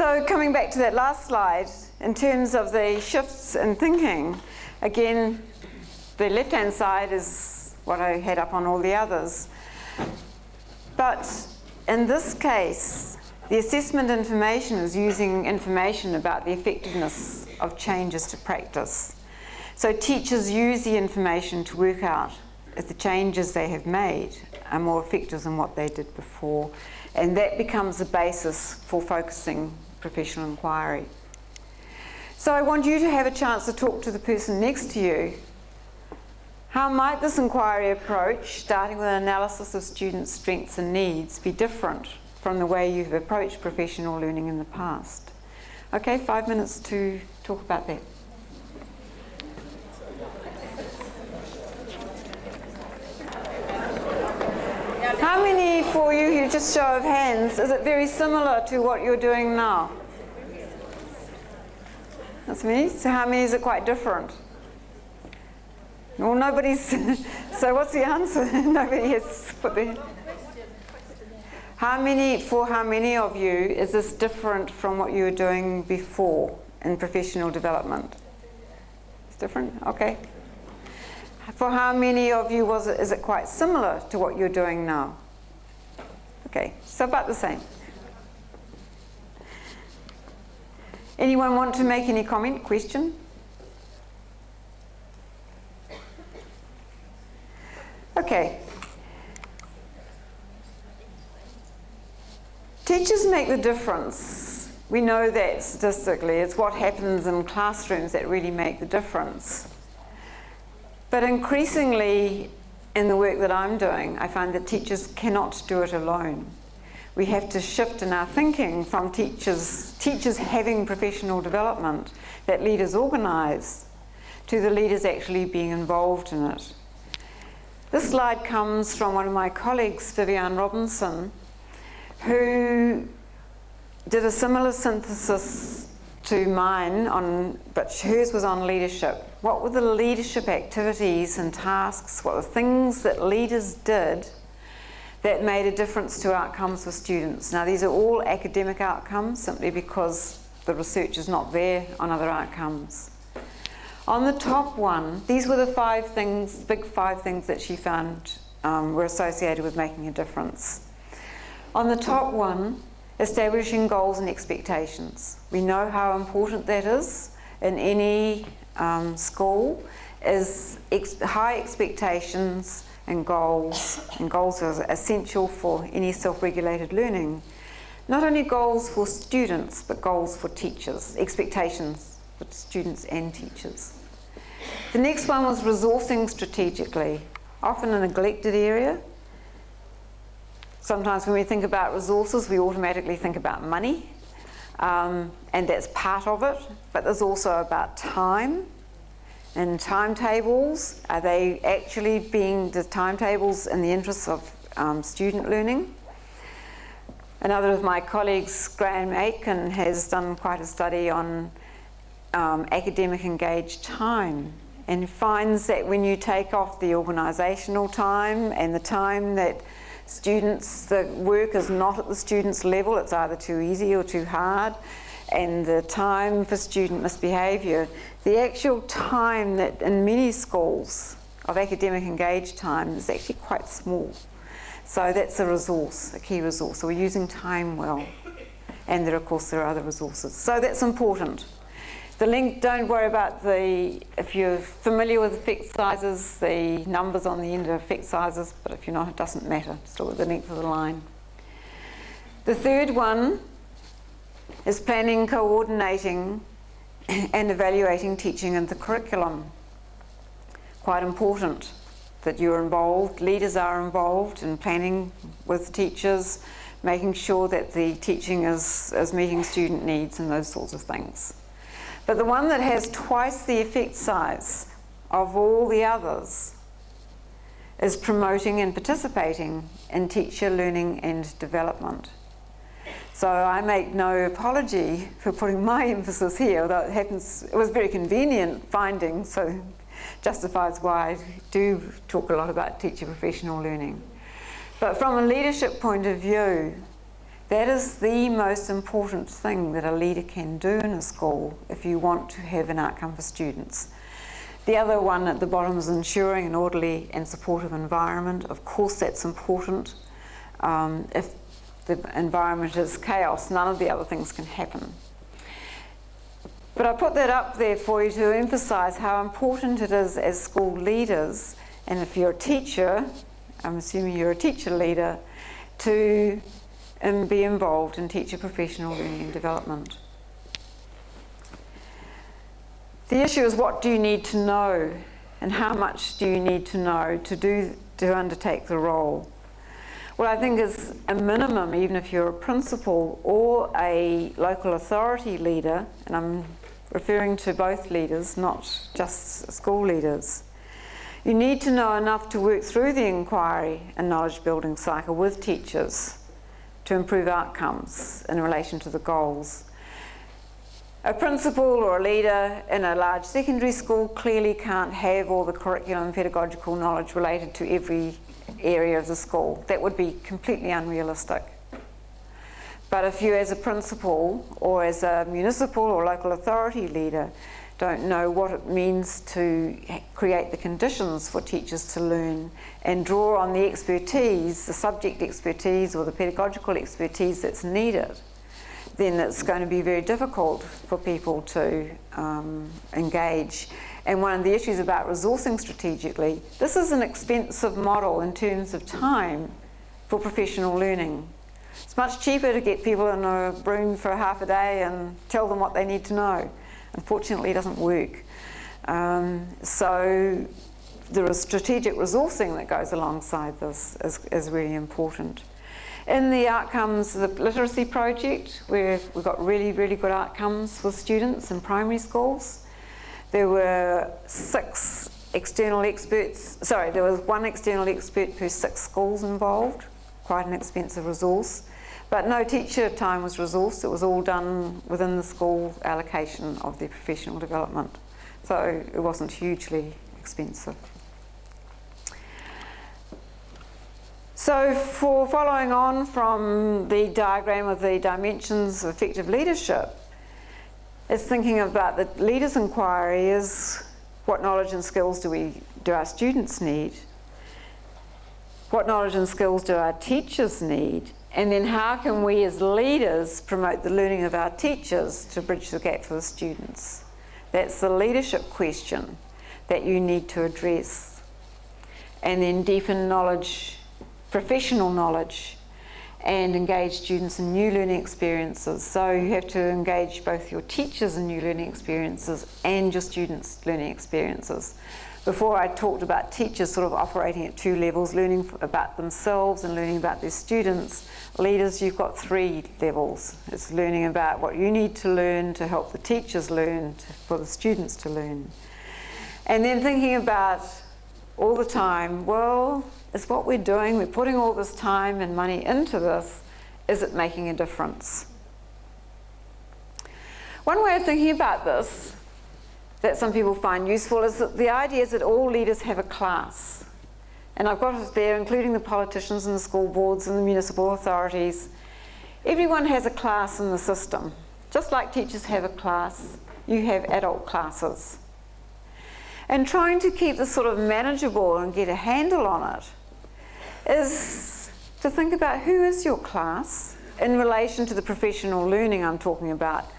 So coming back to that last slide, in terms of the shifts in thinking, again, the left-hand side is what I had up on all the others. But in this case, the assessment information is using information about the effectiveness of changes to practice. So teachers use the information to work out if the changes they have made are more effective than what they did before. And that becomes the basis for focusing professional inquiry. So I want you to have a chance to talk to the person next to you. How might this inquiry approach, starting with an analysis of students' strengths and needs, be different from the way you've approached professional learning in the past? Okay, 5 minutes to talk about that. How many for you, just show of hands, is it very similar to what you're doing now? That's me. So how many is it quite different? Well, nobody's, so what's the answer? Nobody has put their... How many of you is this different from what you were doing before in professional development? It's different? Okay. For how many of you is it quite similar to what you're doing now? Okay, so about the same. Anyone want to make any comment, question? Okay. Teachers make the difference. We know that statistically. It's what happens in classrooms that really make the difference. But increasingly, in the work that I'm doing, I find that teachers cannot do it alone. We have to shift in our thinking from teachers having professional development that leaders organise, to the leaders actually being involved in it. This slide comes from one of my colleagues, Viviane Robinson, who did a similar synthesis to mine, but hers was on leadership. What were the leadership activities and tasks? What were the things that leaders did that made a difference to outcomes for students? Now, these are all academic outcomes, simply because the research is not there on other outcomes. On the top one, these were the big five things that she found were associated with making a difference. On the top one, establishing goals and expectations. We know how important that is in any school, is high expectations and goals are essential for any self-regulated learning. Not only goals for students, but goals for teachers, expectations for students and teachers. The next one was resourcing strategically, often a neglected area. Sometimes when we think about resources, we automatically think about money, and that's part of it, but there's also about time and timetables. Are they actually being the timetables in the interests of student learning? Another of my colleagues, Graham Aitken, has done quite a study on academic engaged time, and finds that when you take off the organisational time and the time that the work is not at the student's level, it's either too easy or too hard, and the time for student misbehaviour, the actual time that in many schools of academic engaged time is actually quite small. So that's a resource, a key resource. So we're using time well. And there, of course, there are other resources. So that's important. The link, don't worry about if you're familiar with effect sizes, the numbers on the end are effect sizes, but if you're not, it doesn't matter. Just look at the length of the line. The third one is planning, coordinating, and evaluating teaching and the curriculum. Quite important that you're involved, leaders are involved in planning with teachers, making sure that the teaching is meeting student needs and those sorts of things. But the one that has twice the effect size of all the others is promoting and participating in teacher learning and development. So I make no apology for putting my emphasis here, although it was a very convenient finding, so justifies why I do talk a lot about teacher professional learning. But from a leadership point of view, That is the most important thing that a leader can do in a school if you want to have an outcome for students. The other one at the bottom is ensuring an orderly and supportive environment. Of course, that's important. If the environment is chaos, none of the other things can happen. But I put that up there for you to emphasise how important it is as school leaders, and if you're a teacher, I'm assuming you're a teacher leader, to be involved in teacher professional learning and development. The issue is, what do you need to know, and how much do you need to know to undertake the role? Well, I think as a minimum, even if you're a principal or a local authority leader, and I'm referring to both leaders, not just school leaders, you need to know enough to work through the inquiry and knowledge building cycle with teachers to improve outcomes in relation to the goals. A principal or a leader in a large secondary school clearly can't have all the curriculum and pedagogical knowledge related to every area of the school. That would be completely unrealistic. But if you, as a principal or as a municipal or local authority leader, don't know what it means to create the conditions for teachers to learn and draw on the expertise, the subject expertise or the pedagogical expertise that's needed, then it's going to be very difficult for people to engage. And one of the issues about resourcing strategically, this is an expensive model in terms of time for professional learning. It's much cheaper to get people in a room for half a day and tell them what they need to know. Unfortunately, it doesn't work. So there is strategic resourcing that goes alongside this is really important. In the outcomes, the literacy project, where we've got really, really good outcomes with students in primary schools, there were 6 external experts, there was 1 external expert per 6 schools involved, quite an expensive resource. But no teacher time was resourced, it was all done within the school allocation of their professional development. So it wasn't hugely expensive. So for following on from the diagram of the dimensions of effective leadership, it's thinking about the leader's inquiry is, what knowledge and skills do our students need? What knowledge and skills do our teachers need? And then how can we as leaders promote the learning of our teachers to bridge the gap for the students? That's the leadership question that you need to address. And then deepen knowledge, professional knowledge, and engage students in new learning experiences. So you have to engage both your teachers in new learning experiences and your students' learning experiences. Before I talked about teachers sort of operating at 2 levels, learning about themselves and learning about their students. Leaders, you've got 3 levels. It's learning about what you need to learn to help the teachers learn, for the students to learn. And then thinking about all the time, well, is what we're doing, we're putting all this time and money into this, is it making a difference? One way of thinking about this that some people find useful is that the idea is that all leaders have a class. And I've got it there, including the politicians and the school boards and the municipal authorities. Everyone has a class in the system. Just like teachers have a class, you have adult classes. And trying to keep this sort of manageable and get a handle on it is to think about who is your class in relation to the professional learning I'm talking about.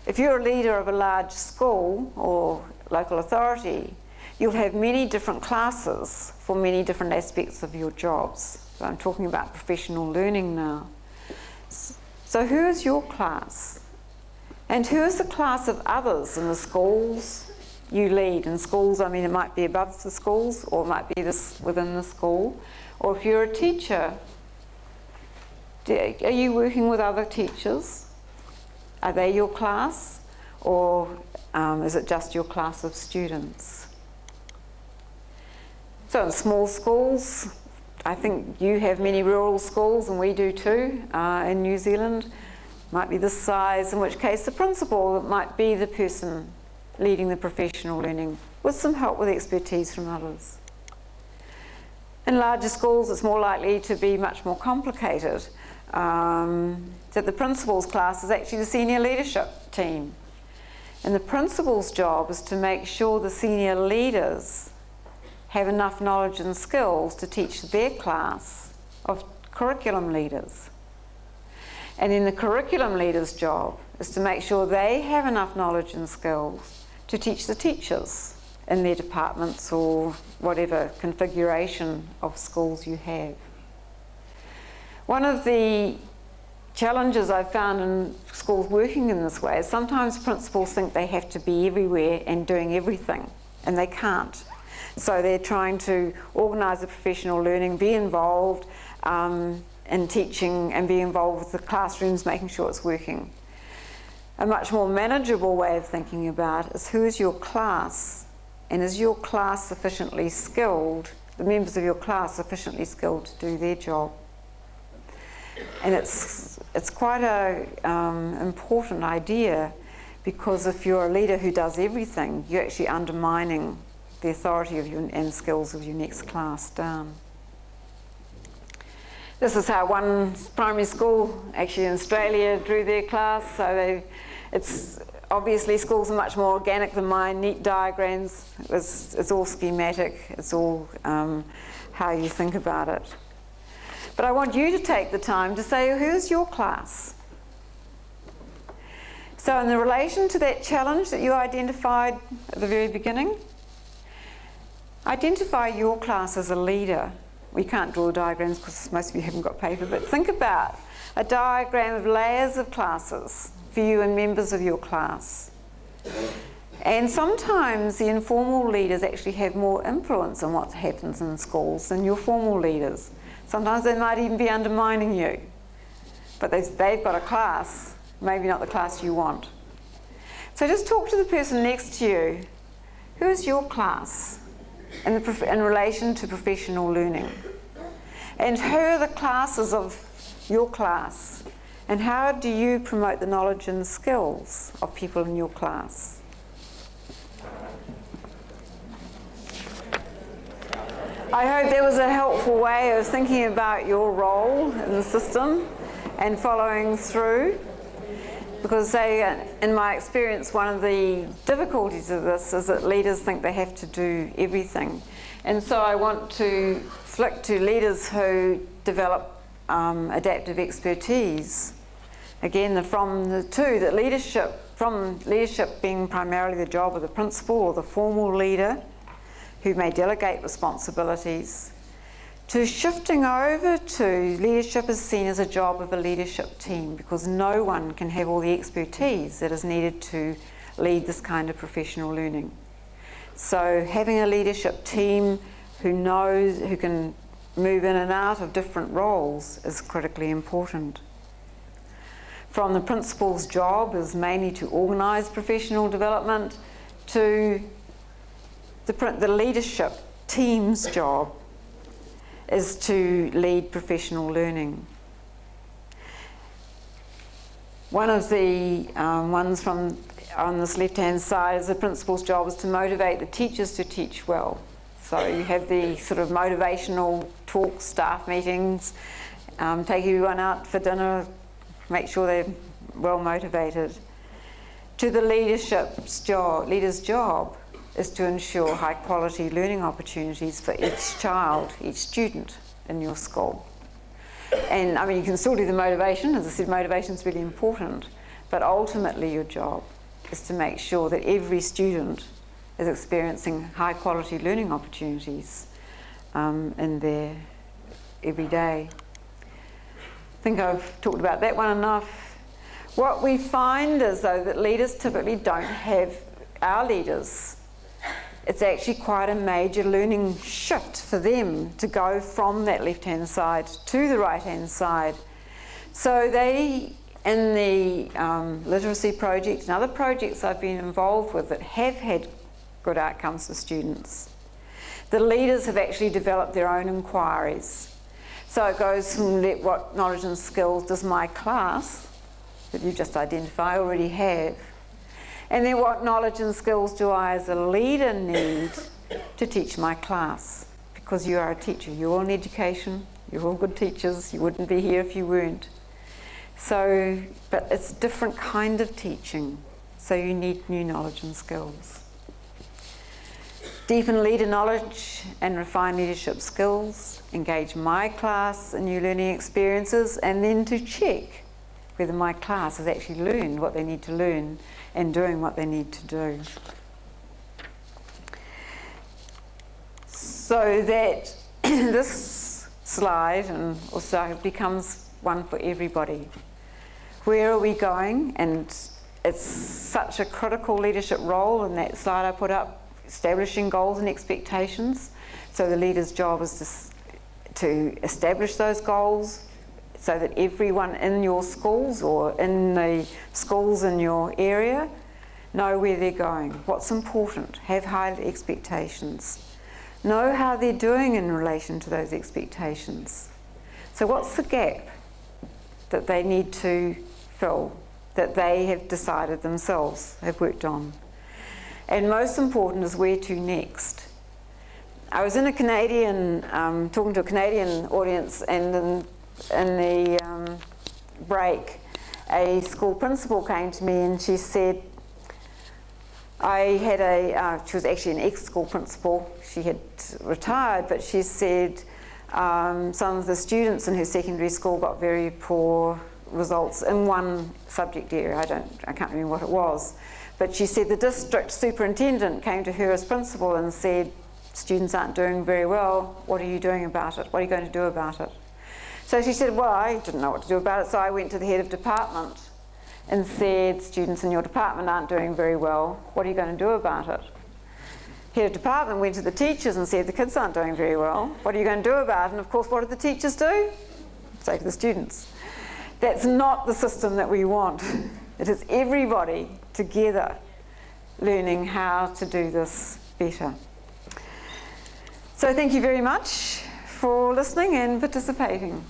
If you're a leader of a large school or local authority, you'll have many different classes for many different aspects of your jobs. So I'm talking about professional learning now. So who is your class? And who is the class of others in the schools you lead? In schools, I mean, it might be above the schools, or it might be this within the school. Or if you're a teacher, are you working with other teachers? Are they your class? Or is it just your class of students? So in small schools, I think you have many rural schools, and we do too, in New Zealand. Might be this size, in which case the principal might be the person leading the professional learning with some help with expertise from others. In larger schools, it's more likely to be much more complicated. that the principal's class is actually the senior leadership team. And the principal's job is to make sure the senior leaders have enough knowledge and skills to teach their class of curriculum leaders. And then the curriculum leader's job is to make sure they have enough knowledge and skills to teach the teachers in their departments or whatever configuration of schools you have. One of the challenges I've found in schools working in this way is sometimes principals think they have to be everywhere and doing everything, and they can't. So they're trying to organise the professional learning, be involved in teaching and be involved with the classrooms, making sure it's working. A much more manageable way of thinking about it is who is your class, and is your class sufficiently skilled, the members of your class sufficiently skilled to do their job. And it's quite an important idea, because if you're a leader who does everything, you're actually undermining the authority of and skills of your next class down. This is how one primary school actually in Australia drew their class. So it's obviously schools are much more organic than mine, neat diagrams, it's all schematic, it's all how you think about it. But I want you to take the time to say, who's your class? So in the relation to that challenge that you identified at the very beginning, identify your class as a leader. We can't draw diagrams because most of you haven't got paper, but think about a diagram of layers of classes for you and members of your class. And sometimes the informal leaders actually have more influence on what happens in schools than your formal leaders. Sometimes they might even be undermining you, but they've got a class, maybe not the class you want. So just talk to the person next to you. Who is your class in relation to professional learning? And who are the classes of your class? And how do you promote the knowledge and skills of people in your class? I hope that was a helpful way of thinking about your role in the system and following through. Because in my experience, one of the difficulties of this is that leaders think they have to do everything. And so I want to flick to leaders who develop adaptive expertise. Again, from the two, that from leadership being primarily the job of the principal or the formal leader, who may delegate responsibilities, to shifting over to leadership is seen as a job of a leadership team, because no one can have all the expertise that is needed to lead this kind of professional learning. So having a leadership team who can move in and out of different roles is critically important. From the principal's job is mainly to organise professional development, to the leadership team's job is to lead professional learning. One of the ones on this left-hand side is the principal's job is to motivate the teachers to teach well. So you have the sort of motivational talks, staff meetings, take everyone out for dinner, make sure they're well motivated. To the leader's job is to ensure high quality learning opportunities for each child, each student in your school. And I mean, you can still do the motivation. As I said, motivation is really important, but ultimately your job is to make sure that every student is experiencing high quality learning opportunities in their every day. I think I've talked about that one enough. What we find is, though, that leaders typically don't have, our leaders, it's actually quite a major learning shift for them to go from that left-hand side to the right-hand side. So they, in the literacy project and other projects I've been involved with that have had good outcomes for students, the leaders have actually developed their own inquiries. So it goes from what knowledge and skills does my class, that you just identify, already have? And then what knowledge and skills do I as a leader need to teach my class? Because you are a teacher, you're all in education, you're all good teachers, you wouldn't be here if you weren't. So, but it's a different kind of teaching, so you need new knowledge and skills. Deepen leader knowledge and refine leadership skills, engage my class in new learning experiences, and then to check whether my class has actually learned what they need to learn and doing what they need to do. So that this slide and also becomes one for everybody. Where are we going? And it's such a critical leadership role in that slide I put up, establishing goals and expectations. So the leader's job is to establish those goals so that everyone in your schools or in the schools in your area know where they're going, what's important, have high expectations, know how they're doing in relation to those expectations. So what's the gap that they need to fill, that they have decided themselves, have worked on? And most important is where to next. I was in a Canadian, talking to a Canadian audience, and in the break, a school principal came to me and she said, she was actually an ex-school principal, she had retired, but she said some of the students in her secondary school got very poor results in one subject area. I can't remember what it was. But she said the district superintendent came to her as principal and said, students aren't doing very well, what are you doing about it? What are you going to do about it? So she said, well, I didn't know what to do about it, so I went to the head of department and said, students in your department aren't doing very well, what are you going to do about it? Head of department went to the teachers and said, the kids aren't doing very well, what are you going to do about it? And of course, what did the teachers do? Say to the students. That's not the system that we want. It is everybody together learning how to do this better. So thank you very much for listening and participating.